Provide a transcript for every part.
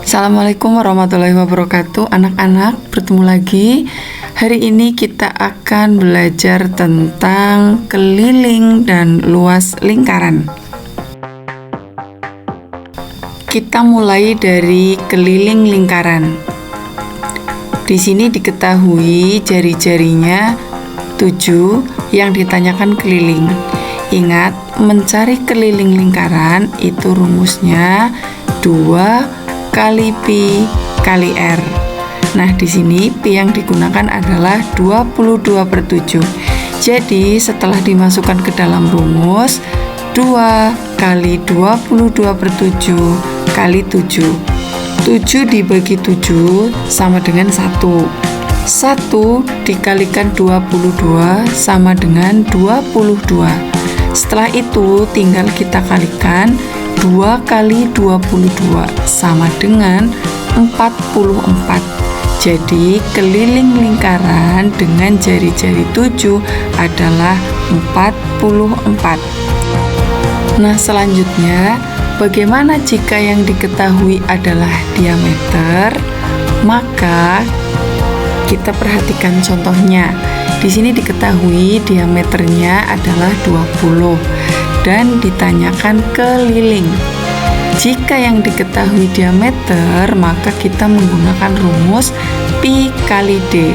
Assalamualaikum warahmatullahi wabarakatuh. Anak-anak, bertemu lagi. Hari ini kita akan belajar tentang keliling dan luas lingkaran. Kita mulai dari keliling lingkaran. Di sini diketahui jari-jarinya 7 yang ditanyakan keliling. Ingat, mencari keliling lingkaran itu rumusnya 2 kali pi kali R. Nah, di sini pi yang digunakan adalah 22/7. Jadi, setelah dimasukkan ke dalam rumus, 2 kali 22/7 kali 7. 7 dibagi 7 sama dengan 1. 1 dikalikan 22 sama dengan 22. Setelah itu tinggal kita kalikan 2 kali 22 sama dengan 44. Jadi keliling lingkaran dengan jari-jari 7 adalah 44. Nah, selanjutnya bagaimana jika yang diketahui adalah diameter? Maka kita perhatikan contohnya. Di sini diketahui diameternya adalah 20 dan ditanyakan keliling. Jika yang diketahui diameter, maka kita menggunakan rumus pi kali d.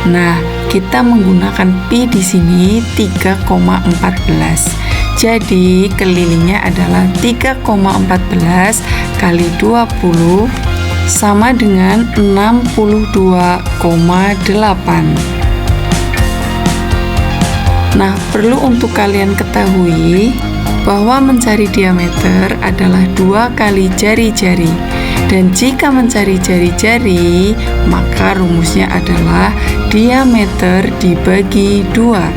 Nah, kita menggunakan pi di sini 3,14. Jadi, kelilingnya adalah 3,14 kali 20 sama dengan 62,8. Nah, perlu untuk kalian ketahui bahwa mencari diameter adalah 2 kali jari-jari. Dan jika mencari jari-jari, maka rumusnya adalah diameter dibagi 2.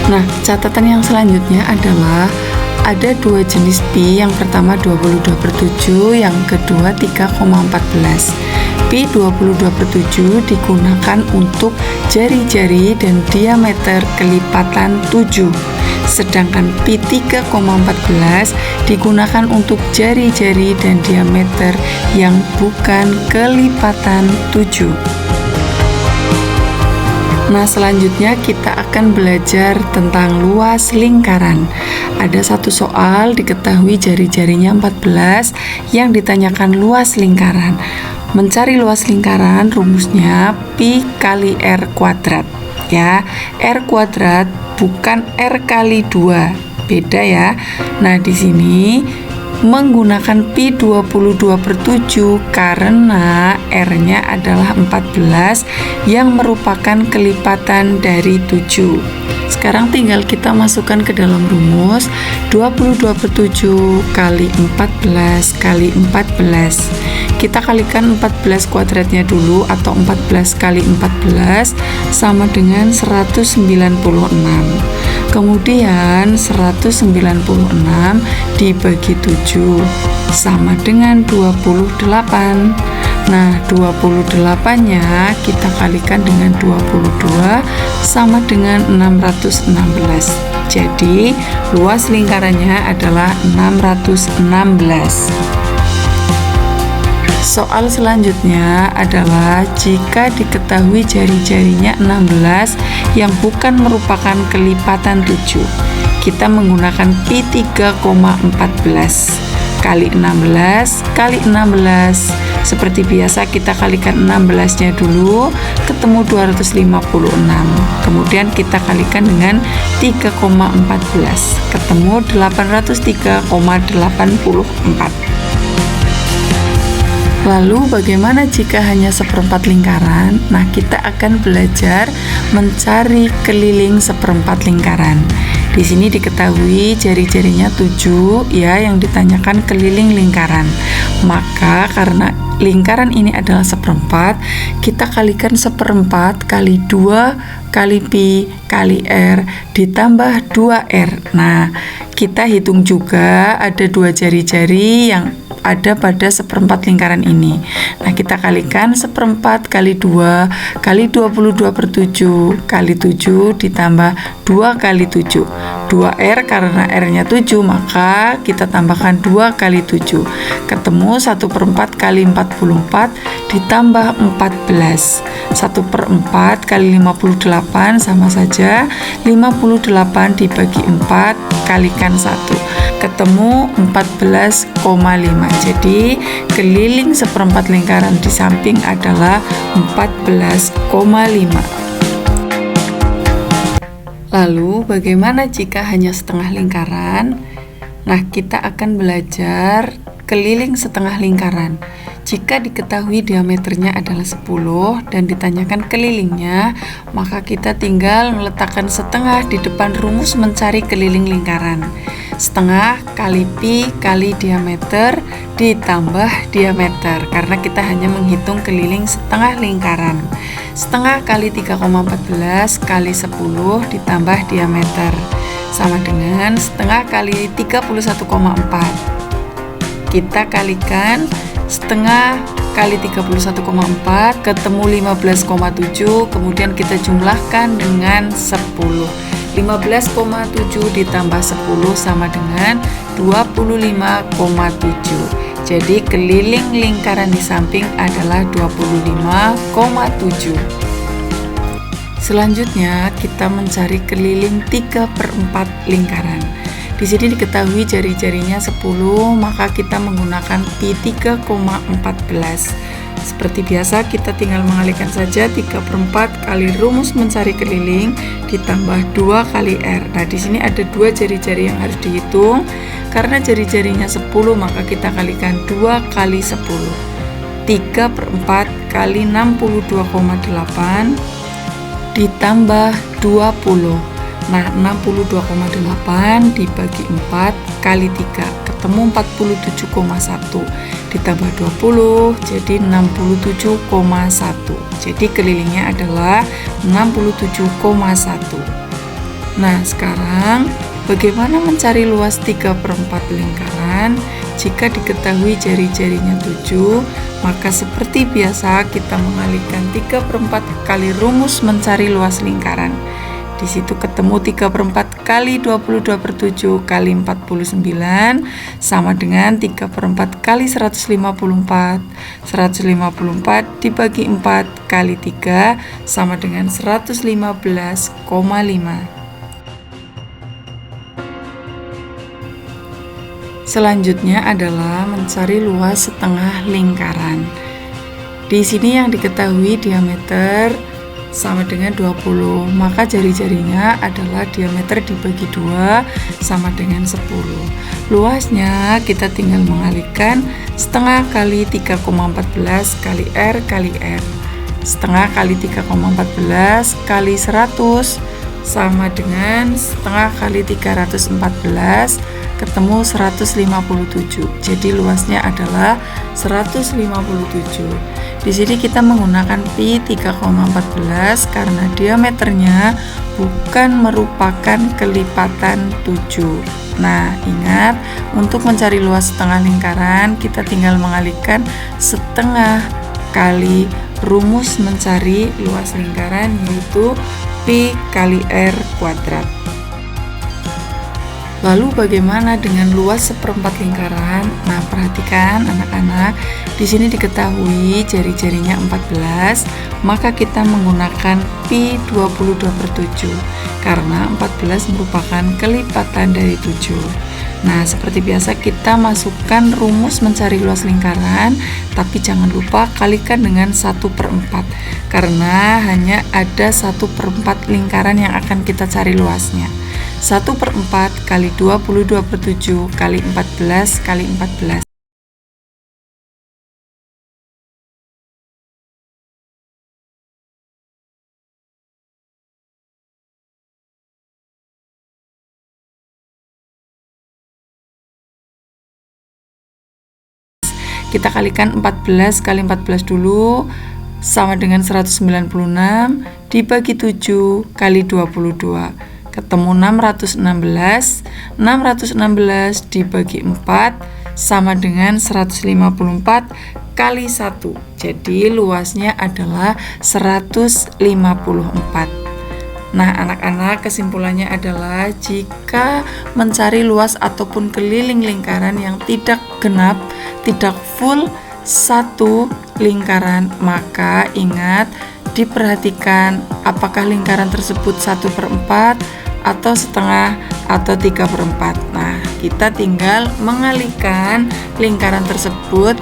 Nah, catatan yang selanjutnya adalah ada 2 jenis pi, yang pertama 22/7, yang kedua 3,14. Pi 22/7 digunakan untuk jari-jari dan diameter kelipatan 7. Sedangkan pi 3,14 digunakan untuk jari-jari dan diameter yang bukan kelipatan 7. Nah, selanjutnya kita akan belajar tentang luas lingkaran. Ada satu soal diketahui jari-jarinya 14 yang ditanyakan luas lingkaran. Mencari luas lingkaran rumusnya pi kali R kuadrat. Ya, R kuadrat bukan R kali 2. Beda ya. Nah, di sini menggunakan pi 22/7 karena R-nya adalah 14 yang merupakan kelipatan dari 7. Sekarang tinggal kita masukkan ke dalam rumus 22/7 kali 14 kali 14. Kita kalikan 14 kuadratnya dulu, atau 14 kali 14 sama dengan 196. Kemudian 196 dibagi 7 sama dengan 28. Nah, 28-nya kita kalikan dengan 22 sama dengan 616. Jadi, luas lingkarannya adalah 616. Soal selanjutnya adalah jika diketahui jari-jarinya 16 yang bukan merupakan kelipatan 7. Kita menggunakan pi 3,14 kali 16 kali 16. Seperti biasa kita kalikan 16-nya dulu, ketemu 256. Kemudian kita kalikan dengan 3,14, ketemu 803,84. Lalu bagaimana jika hanya seperempat lingkaran? Nah, kita akan belajar mencari keliling seperempat lingkaran. Di sini diketahui jari-jarinya 7 ya, yang ditanyakan keliling lingkaran. Maka karena lingkaran ini adalah seperempat, kita kalikan seperempat kali 2 kali pi kali R ditambah 2R. Nah, kita hitung juga ada 2 jari-jari yang ada pada seperempat lingkaran ini. Nah, kita kalikan seperempat kali 2 kali 22/7 kali 7 ditambah 2 kali 7. 2R karena R-nya 7, maka kita tambahkan 2 kali 7. Ketemu 1/4 kali 44 ditambah 14. 1/4 kali 58 sama saja, 58 dibagi 4 kalikan 1. Ketemu 14,5. Jadi keliling seperempat lingkaran di samping adalah 14,5. Lalu bagaimana jika hanya setengah lingkaran? Nah, kita akan belajar keliling setengah lingkaran. Jika diketahui diameternya adalah 10 dan ditanyakan kelilingnya, maka kita tinggal meletakkan setengah di depan rumus mencari keliling lingkaran. Setengah kali pi kali diameter ditambah diameter, karena kita hanya menghitung keliling setengah lingkaran. Setengah kali 3,14 kali 10 ditambah diameter sama dengan setengah kali 31,4. Kita kalikan setengah kali 31,4 ketemu 15,7, kemudian kita jumlahkan dengan 10. 15,7 ditambah 10 sama dengan 25,7. Jadi keliling lingkaran di samping adalah 25,7. Selanjutnya kita mencari keliling 3/4 lingkaran. Di sini diketahui jari-jarinya 10, maka kita menggunakan pi 3,14. Seperti biasa kita tinggal mengalihkan saja 3/4 kali rumus mencari keliling ditambah 2 kali R. Nah, di sini ada 2 jari-jari yang harus dihitung. Karena jari-jarinya 10, maka kita kalikan 2 kali 10. 3/4 kali 62,8 ditambah 20. Nah, 62,8 dibagi 4 kali 3 ketemu 47,1 ditambah 20 jadi 67,1. Jadi kelilingnya adalah 67,1. Nah, sekarang bagaimana mencari luas 3/4 lingkaran? Jika diketahui jari-jarinya 7, maka seperti biasa kita mengalihkan 3/4 kali rumus mencari luas lingkaran. Di situ ketemu 3/4 kali 22/7 kali 49 sama dengan 3/4 kali 154. 154 dibagi 4 kali 3 sama dengan 115,5. Selanjutnya adalah mencari luas setengah lingkaran. Di sini yang diketahui diameter sama dengan 20, maka jari-jarinya adalah diameter dibagi 2 sama dengan 10. Luasnya kita tinggal mengalihkan setengah kali 3,14 kali R kali R. Setengah kali 3,14 kali 100 sama dengan setengah kali 314 ketemu 157. Jadi luasnya adalah 157. Di sini kita menggunakan pi 3,14 karena diameternya bukan merupakan kelipatan 7. Nah, ingat, untuk mencari luas setengah lingkaran, kita tinggal mengalihkan setengah kali rumus mencari luas lingkaran, yaitu pi kali R kuadrat. Lalu bagaimana dengan luas seperempat lingkaran? Nah, perhatikan anak-anak, di sini diketahui jari-jarinya 14, maka kita menggunakan pi 22/7 karena 14 merupakan kelipatan dari 7. Nah, seperti biasa kita masukkan rumus mencari luas lingkaran, tapi jangan lupa kalikan dengan 1/4 karena hanya ada 1/4 lingkaran yang akan kita cari luasnya. 1/4 kali 22/7 kali 14 kali 14. Kita kalikan 14 kali 14 dulu sama dengan 196 dibagi 7 kali 22 ketemu 616. 616 dibagi 4 sama dengan 154 kali 1. Jadi luasnya adalah 154. Nah, anak-anak, kesimpulannya adalah jika mencari luas ataupun keliling lingkaran yang tidak genap, tidak full satu lingkaran, maka ingat diperhatikan apakah lingkaran tersebut 1/4 atau setengah atau 3/4. Nah, kita tinggal mengalihkan lingkaran tersebut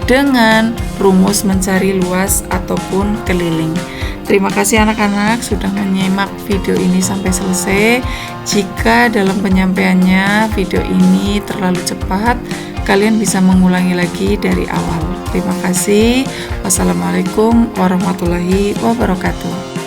dengan rumus mencari luas ataupun keliling. Terima kasih anak-anak sudah menyimak video ini sampai selesai. Jika dalam penyampaiannya video ini terlalu cepat, kalian bisa mengulangi lagi dari awal. Terima kasih. Wassalamualaikum warahmatullahi wabarakatuh.